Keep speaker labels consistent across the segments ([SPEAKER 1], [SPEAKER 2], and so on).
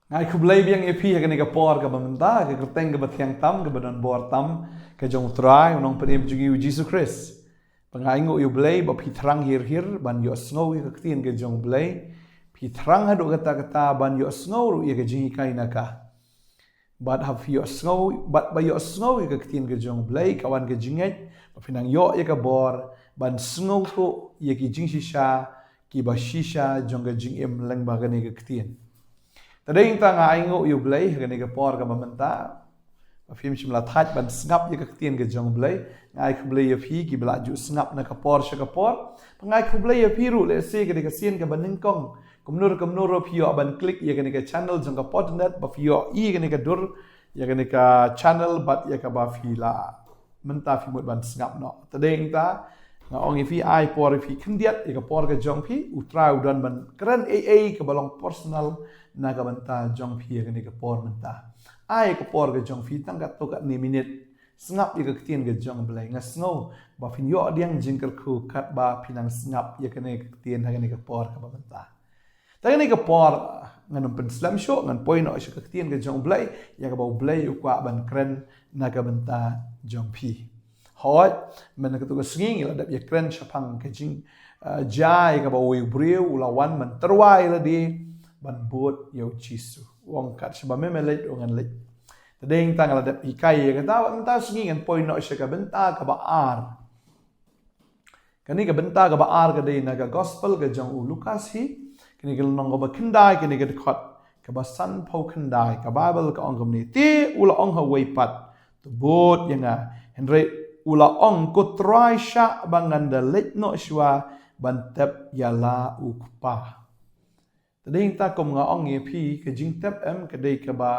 [SPEAKER 1] Ngai kublai biang epi ha kani ka por ka bamenta ka kerteng ka batiang tam ka badan bor tam ka jong trai unong pedim jugi Jesus Christ. Pengai ngo yu blai ba pi terang hir ban yo snow ka ktien ka jong blai pi terang hadu kata ban yo snow ru ka jingi kai naka. Bat have yo snow bat ba yo snow ka ktien ka jong blai kawan ka jinget ba pinang yo ka bor ban snow to ki jing shisha ki ba shisha jong ka jing em lang ba kani ka ktien. Tadai ta nga aingo yu blai kani ka por ka mamenta film shimla that ban snap ya ka ktien ka jong blai ngai ka blai ya phi ki bla ju snap na ka por sha ka por ngai ka blai ya phi ru le se ka ka sien ka baning kong kumnur phi yo ban click ya ka channel jong ka podnet ba phi yo I ka dur ya ka channel bat ya ka ba phi la menta phi mut ban snap no tadai ta nga ong phi ai por phi khndiat ya ka por ka jong phi utra udan ban kran AA ka balong personal na ka banta jong phi ya ka por menta ai ka por ka jong phi tang ka to ka ni minute snap ya ka ktien ka jong blai nga snow ba phin yo diang jingkal khu kat ba phinang snap ya ka ktien ha ka por ka banta ta ka por ngan pen slam show ngan point no ka ktien ka jong blai ya ka ba blai u kwa ban kren na ka banta jong phi hot men ka to ka swing la dap ya kren chapang ka jing jai ka ba wi breu la wan man terwai la di ban bot yo chisu wong kat shaba memelet ngan let tadeng tang la dap ikai ka ta swing ngan point no ka benta ka ba ar kani ka benta ka ba ar ka dei na ka gospel ka jong u Lucas hi kini ka nong ba kendai kini ka khot ka ba san phau kendai ka bible ka ong ni ti ula ong ha wei pat to bot yanga henry ula ong ko try sha bangan da let no shwa ban tep yala ukpa tading ta kom nga ong ye phi ka jing tep em ka dei ka ba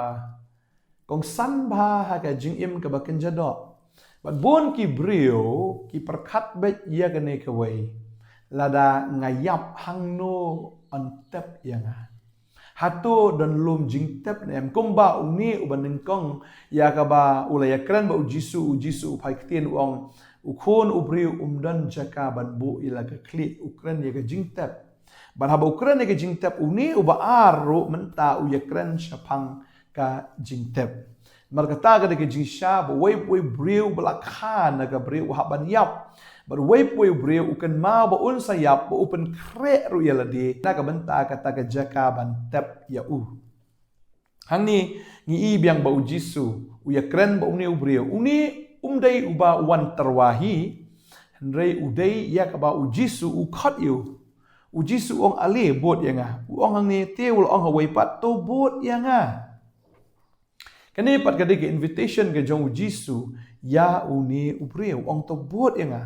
[SPEAKER 1] kong san ba ha ka jing im ka ba kenjado bat bon ki brio ki perkhat bet ya ka ne ka wei lada ngayap hang no on tep yanga hato dan lum jing tep nem komba uni ubanin kong ya ka ba ulaya kran ba ujisu pai ktien wong ukon ubri umdan jaka ban bu ilaga kli ukran ya ka jing tep ban haba ukran ya ka jing tep uni uba aru menta u ya kran shapang ka jing tep markata ka jing sha ba wei briu belakhan na ka briu haban yap but wei breu ukan ma ba un sayap ba upen kre ru ya ladi na ka benta kata ka jaka ban tep ya u hangni ngi I biang ba ujisu u ya kren ba uni breu uni umdai uba wan terwahi henrei udai ya ka ba ujisu u khat yu ujisu ong ale bot ya nga ong hangni teul ong ha wei pat to bot ya nga kani pat ka de invitation ka jong ujisu ya uni ubreu ong to bot ya nga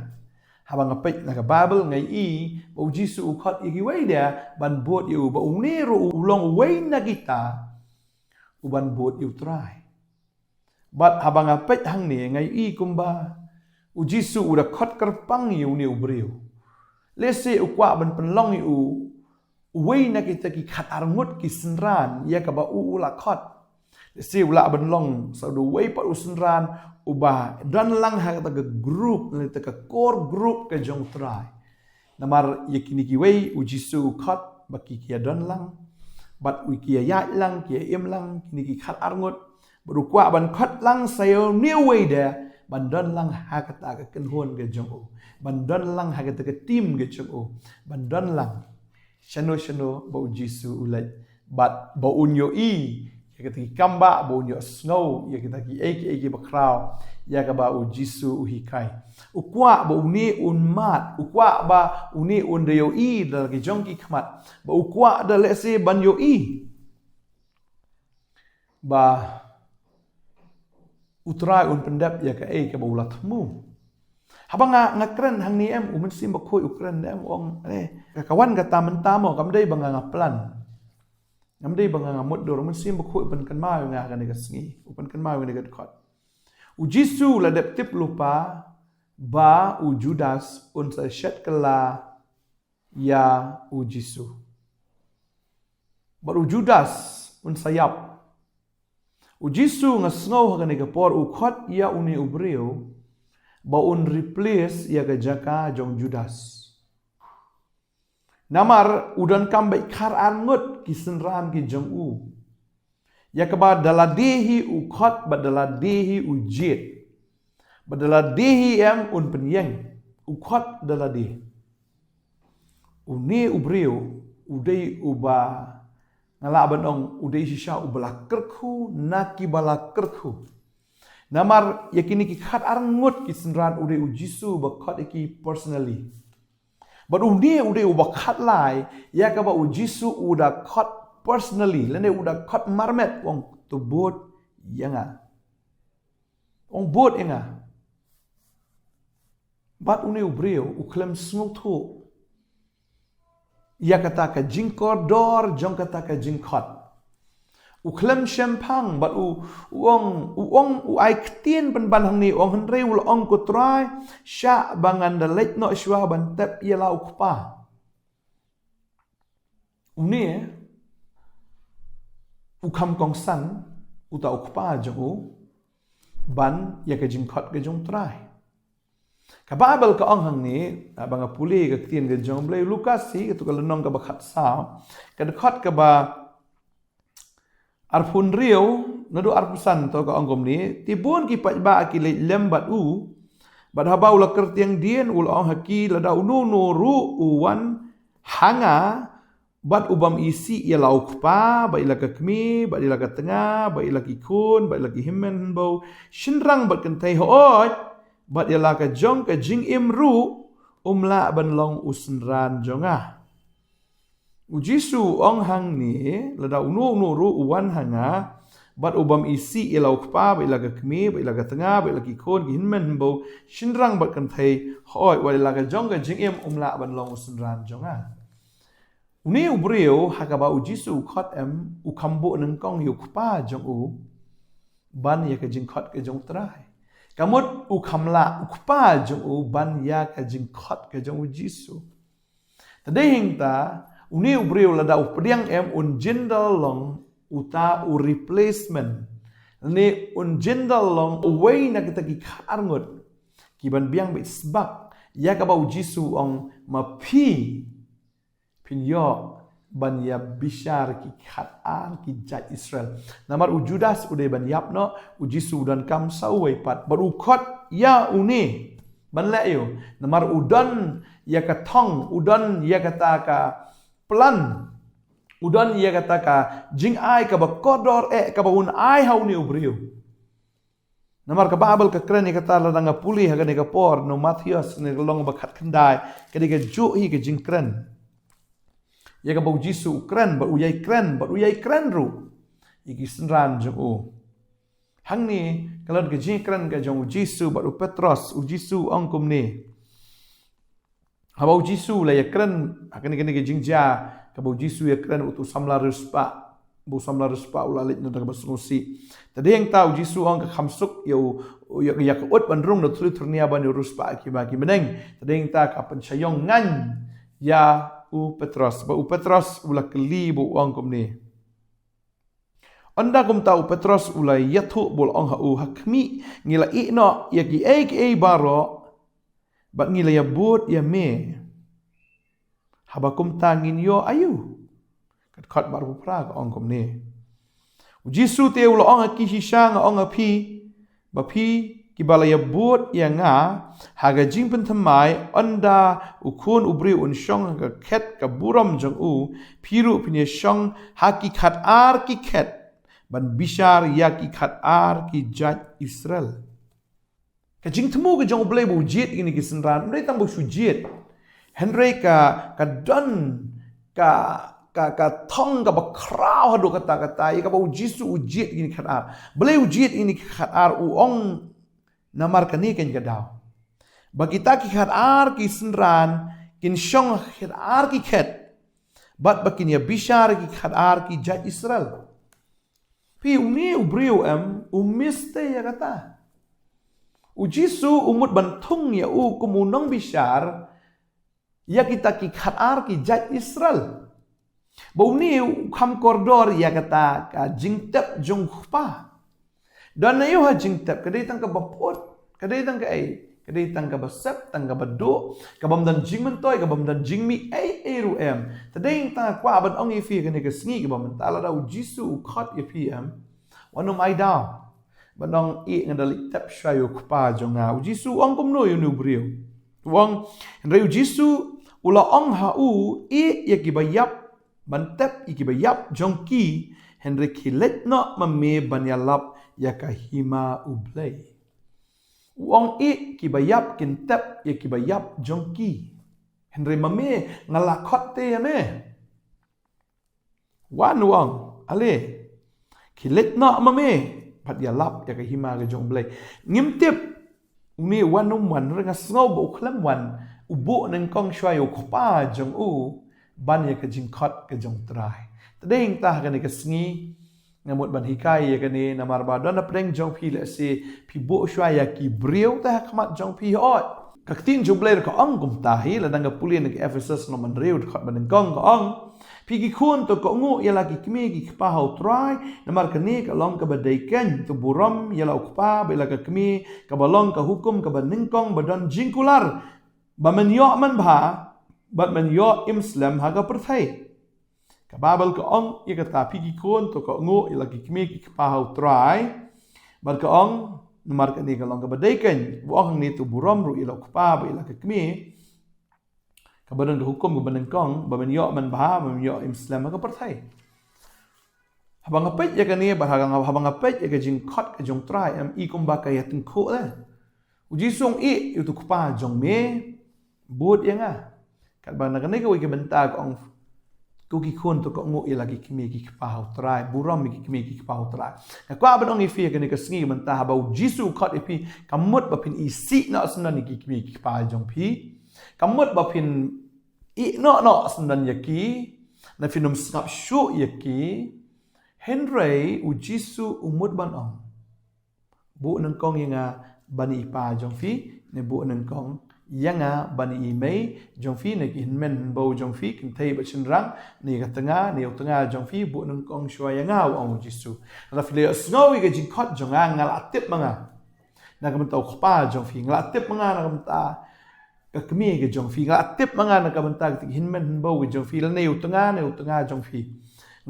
[SPEAKER 1] habang ngapit na ka Bible ngay I ba ujisu ukot igiway dia ban bot yu ba uniro ulong way na kita uban bot yu try but habang ngapit hang ni ngay I kumba ujisu uda kot kerpang yu ni ubriu lese ukwa ban penlong yu way na kita ki khatarngut ki senran ya ka ba ula kot lese ula ban long sa do way pa usenran uba dan lang ha ta group ni ta core group ka jong try namar yakini ki wei ujisu khat baki kia dan lang bat wi kia ya lang kia im lang kini ki khat arngot baru kwa ban khat lang sayo new way da ban dan lang ha ka ta ka ken hon ka jong o ban dan lang ha ka ta ka team ka jong o ban dan lang shano ba ujisu ulai bat ba unyo I ya kita ki kamba ba unyo snow ya kita ki eki bakraw ya ka ba ujisu uhikai ukwa ba uni unmat ukwa ba uni undeyo I dal ki jongki khmat ba ukwa da lese banyo I ba utrai un pendap ya ka ka ba ulatmu habanga ngakren hang ni em umen sim ba khoi ukren em ong kawan kata mentamo kamdai banga ngaplan namdai banga ngamut dor men sim ba khoi pen kan ma nga ka ne ka sngi upen kan ma ne ka khot ujisu la dep tip lupa ba u Judas un sa shet kala ya ujisu baru Judas un sayap ujisu nga snow ha ne ka por u khot ya uni ubreu ba un replace ya ka jaka jong Judas namar udan kambai khar angut ki senran ki jong u Ya kaba daladehi ukot badaladehi ujit. Badaladehi em un penyeng. Ukot daladeh. Uni ubriu udai uba ngala banong udai shisha ubala kerku naki bala kerku. Namar yakini ki khat arangut ki senran udai ujisu bakot iki personally. But uni udai uba khat lai ya kaba ujisu uda kot personally lene uda kot marmet wong tu bot yanga. Wong bot yanga. But uni ubriu uklem snguk ia kata ka jingkor dor jong kata ka jingkot. Uklem shempang bat uong ai ktien ban hang ni ong henre ul ong kutrai sya bangan dalet no shwa ban tep ia ukpa. Uni ukam kong san uta ukpa jong ban ia ka jingkot ka jong trai. Ka Bible ka ong hang ni banga puli ka ktien ka jong blai Lukas si ka tu ka lenong ka bakhat sa ka dekhot ka ba arpun riu nadu arpusan to ka ongkom ni tibun ki ba ki lembat bad haba ula kertiang dien ul ong haki lada unu ru uwan hanga bad ubam isi ia lauk pa ba ila ka kmi ba ila ka tengah ba ila ki kun ba ila ki himmen bau shinrang bad kentai hoot bat ia laka jong ka jing imru umla ban long usenran jonga. Ujisu ong hang ni lada unu ru uwan hanga bat ubam isi ilau kpa ba ilaga kmi ba ilaga tengah ba ilagi kon gi hinmen bo shinrang bat kan thai hoi wa ilaga jong ka jing im umla ban long usenran jonga. Uni ubriu hakaba ujisu khot em ukambo nang kong yukpa jong ban ya ka jing khot ka jong trai. Kamut ukamla ukpa jong ban ya ka jingkot ka jong Jisu. Tadehing ta uni ubriu lada updiang em un jindal long uta u replacement. Ni un jindal long away na kita ki arngut. Ki ban biang be sebab ya ka ba Jisu ong mapi pinyo ban ya bishar ki khat ki jat Israel. Namar Judas ude ban yap no Jisu dan kam sawai pat baru khot ya uni ban la yo. Namar udan ya ka thong udan ya kata ka plan udan ya kata ka jing ai ka ba kodor ka ba un ai hauni ubriu. Namar ka Bible ka kren ka ta la nga puli ha ka por no Matius ni long ba khat khandai ka di ka ju hi ka jing kren. Ya ka bau Jisu kren ba uyai kren ru iki senran jong hang ni kalau ka jing kren ka jong Jisu ba Petros Jisu ongkum ni ha bau Jisu la ya kren akan ni ka jing ja ka bau Jisu ya kren utu samla ruspa bu samla ruspa ulalit na ka basngusi tadi yang tahu Jisu ong ka khamsuk ya ka ut ban rung na tuli turnia ban ruspa ki ba ki meneng tadi yang ta ka pensyayong ngan ya Petros, ba Petros ula keli bu ongkom ni. Anda kum tahu Petros ula yathu bol ong hakmi ngila ino ya ki baro ba ngila ya but ya me. Habakum tangin yo ayu. Kat baru pra ongkom ni. Jisu te ula ong ki hisha nga ong api ba pi kibala ya but ya nga haga jing pentamai anda ukun ubri unshong haga ket ka buram jong piru pinya shong haki khat ar ki ket ban bishar ya ki khat ar ki jat Israel ka jing temu ka jong ublay bu jit ini ki senran ndai tang bu sujit henry ka don ka thong ka bakraw hadu kata ka bu Jisu ujit ini khat ar blay ujit ini khat ar ong namar kani ken gadaw bagi ta ki khat ar ki senran kin shong khat ar ki khet bat bakin ya bishar ki khat ar ki jat Israel pi uni ubriu em umiste ya kata Jisu umut bantung ya kumunong bishar ya kita ki khat ar ki jat Israel ba uni kham kordor ya kata ka jingtep jong pa dan na yo ha jingtep kadai tang ka bapot kadai tang ka Kadai tang ka basep tang ka bado ka bam dan jing man toy ka bam dan jing mi ru em tadeng ta kwa ban ong ifi ka ne ka sngi ka bam ta la da jisu khat ifi em wanum ai da banong i ngadali tap shayo kpa jonga jisu ong kum no yu nu brio wong reu jisu ula ong ha u i ya ki bayap ban tap i ki bayap jongki henry kilet no mame banyalap ya ka hima ublay wong i ki bayap kin tap ya ki bayap jongki henry mame ngalakot te me wan wong ale kilet no mame pat ya lap ya ka hima ka jong blay ngim tip mi wanum wan renga sngo bo klam wan ubo nang kong shwai u khpa jong u ban ya ka jing khot ka jong trai tadeng ta ka ne ka sngi ngamut ban hikai ya ka ne namar ba don apreng jong phi le se phi bo shwai ya ki briu ta khmat jong phi ot ka tin jong blay ka ong kum ta hi la dang ka pulin ka Ephesus no man riu khot ban kong ka ong pigi khun to ko ngu ya lagi kmi ki khpa hau trai namar ka ne ka long ka badai ken to buram ya la khpa be la ka kmi ka balong ka hukum ka ban ningkong badan jingkular ba man yo man bha bat man yo imslam ha ka perthai ka babal ka ong ya ka ta pigi khun to ko ngu ya lagi kmi ki khpa hau trai bar ka ong namar ka ne ka long ka badai ken wong ni to buram ru ya la khpa be la ka kmi kabadan ka hukum kabadan kong baman yo man baha man yo imslam ka perthai habang apet ya kani bahagang habang apet ya ka jing khot ka jong trai am i kum ba ka ya tin kho la uji song i yu tu khpa jong me bot ya nga kat ba na kani ka wi ka benta ka ong ku ki khon to ko ngo ya lagi kimi ki khpa hau trai buram ki kimi ki khpa hau trai ka kwa ban ong i fi kani ka sngi benta ba jisu khot i pi kamut ba pin i si na asnan ki kimi ki khpa jong pi kamut ba pin i no sendan yaki na finum snap shu yaki henry u jisu umut ban ong bu nang kong yanga bani pa jong fi ne bu nang kong yanga bani i mei jong fi ne kin men bo jong fi kin thei ba chin rang ni ka tanga jong fi bu nang kong shwa yanga ong jisu la fi le snowy ga jing khot jong ngal atip manga na ka mentaw khpa jong fi ngal atip manga na ka menta ka kmi ke jong fi nga tip manga na ka bantag ti hinmen bo ke jong fi la ne utanga jong fi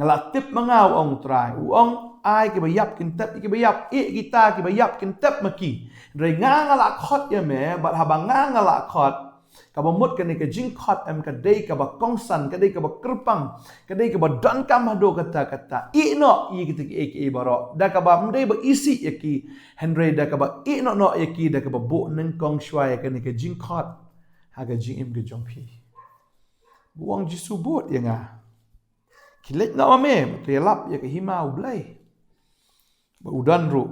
[SPEAKER 1] ngala tip manga ong trai ong ai ke bayap kin tap ke bayap kita ke bayap kin tap maki re nga ngala khot ya me bat habang nga ngala khot ka bamut ke ne ke jing khot em ka dei ka ba kongsan ka dei ka ba kerpang ka dei ka ba dan kam hado kata i no i ke ke baro da ka ba mdei ba isi yaki henry da ka ba i no yaki da ka ba bo neng kong shwai ka ne ke jing khot haga jing im ge jong pi buang jisu bot ya nga kilet na me te lap ya ke hima ublai ba udan ru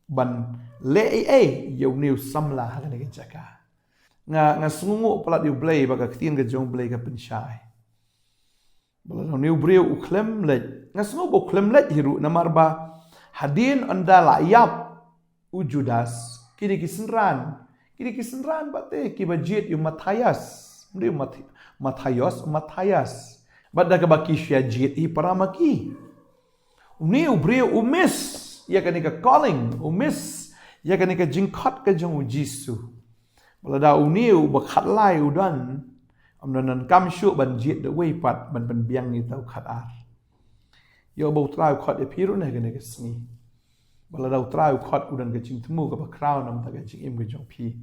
[SPEAKER 1] ban le yo new samla haga ne ke jaka nga sungu plat yu blai ba ka tin ge jong blai ka penshai bala new breu u klem le nga sungu bo klem le hiru namar ba hadin anda la yap u judas kini kisenran kini kisenran bate ki bajit yu Matthias mri Matthias badda ka baki shia jit hi paramaki uni ubre umis ya kanika calling umis ya kanika jingkhat ka jong jisu balada uni u bakhat lai udan amnan kam shu ban jit de wei pat ban biang ni tau khat ar yo bo trai khat e phiru ne kanika sni balada trai khat udan ka jing thmu ka ba crown nam ta ka jing im ka jong phi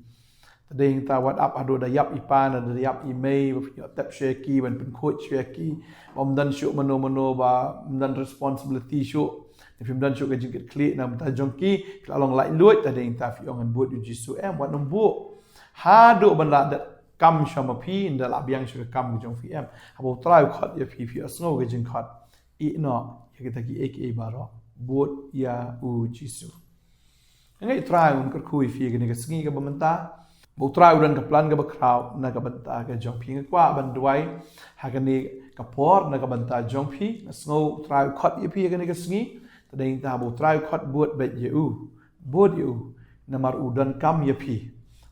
[SPEAKER 1] tadeng ta what up ado da yap ipan da yap email tap sheki ban pen coach sheki bom dan shu mano ba dan responsibility shu if him dan shu ka jingit klik nam ta jongki along lai luit tadeng ta fi ong an buat u jisu em wat nombu ha do ban la da kam shama phi inda la biang shu kam jong fi em abo try khat ya fi asno ga jing khat I no ya kita ki ek e baro buat ya u jisu ngai try un ka khui fi ga ne ga sngi ga bamanta bo try udan ka plan ga ba kraw na ka banta ga jong phi kwa ban duai ha ga ni ka por na ka banta jong phi sngo try khat ye phi ga ni ga sngi tadeng ta bo try khat buat bet ye u buat you namar udan kam ye phi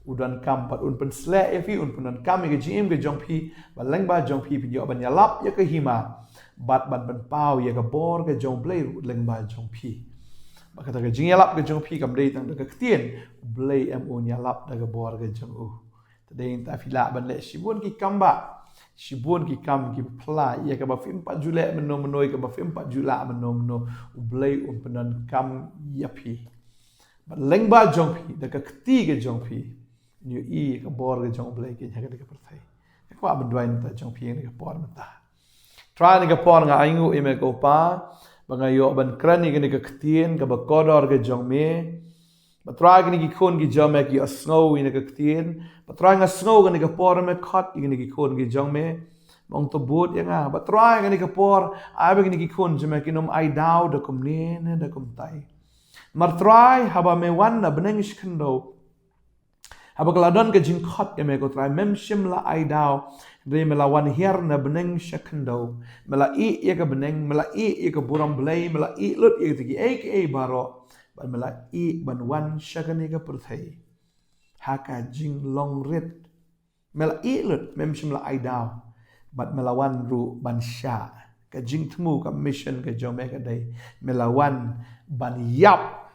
[SPEAKER 1] udan kam pat un pen sle ye phi un pen kam ye ga jim ga jong phi ba leng ba jong phi yo ban ya lap ye ka hima bat ban pau ye ga bor ga jong play leng ba jong phi Kata ke jing yalap ke jong pi kam dei tang ke ketien blei em o nyalap da ke bor ke jong u tadei ta fila ban le shibun ki kamba shibun ki kam ki pla ia ka ba fim 4 jula menoi ka ba fim 4 jula meno u blei penan kam yapi ban leng ba jong pi da ke keti ke jong pi ni i ka bor ke jong blei ke nya ke perthai ko ab dwai ta jong pi ni ke por mata try ni ke por nga aingu ime ko pa bangayo ban krani gani ka ktien ka ba kodor ke jong me batrai gani ki khon ki jong me ki asngau ina ka ktien batrai nga sngo gani ka por me khat gani ki khon ki jong me mong to bot yanga batrai gani ka por ai gani ki khon jome ki nom ai dau da kum ne da kum tai martrai haba me wan na beneng shkndo haba kladon ke jing khat ke me ko trai mem shim la ai dau Dei melawan hier na beneng shakendo mela I ka beneng mela I ka buram blei mela I lut I tigi ek baro ban mela I ban wan shakani ka perthai haka jing long rit mela I lut mem shim la ai daw bat melawan ru ban sha ka jing tmu ka mission ka jome ka dei melawan ban yap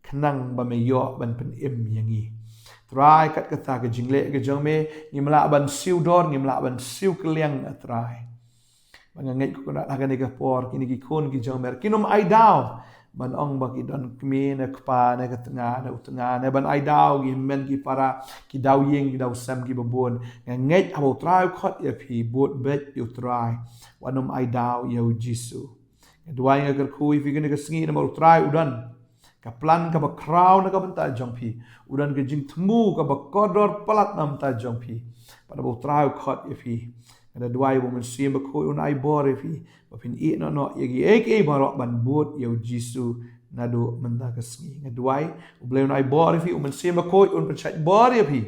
[SPEAKER 1] kenang ba me yo ban pen im yangi try kat kata ke jingle ke jong me ngimla ban siu dor ngimla ban siu kliang try bang ngai ko na lagan ke por kini ki kon ki jong mer kinom ai daw ban ong ba ki don kmi na kpa na ka tanga na ban ai daw gi men ki para ki daw yeng ki daw sam ki babon ngai abo try khot ya phi bot bet you try wanom ai daw yo jisu duai ngar kui fi gani ka sngi na mo try udan ka plan ka ba crown ka banta jongpi udan ke jing tmu ka ba kodor palat nam ta jongpi pada bo trau khot ifi ada duai bo men sim ba ko un ai bor ifi ba pin I no yegi ek barok ban bot yo jisu nado menta ka sngi ngadwai uble un ai bor ifi men sim ba ko un pachat bor ifi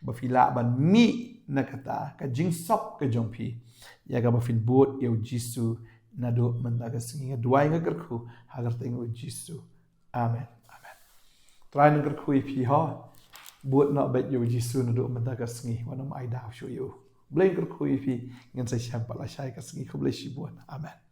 [SPEAKER 1] ba fila ban mi nakata ka jing sop ka jongpi ya ka ba fin bot yo jisu nado menta ka sngi ngadwai ngagar khu hagar tengo jisu Amen. Amen. Try nang kui pi ha. Buat nak bet yo Jisu na do mata ka sngi wanam ai daw shu yo. Blame kui pi ngan sa syam pala syai ka sngi ko bless you buat. Amen.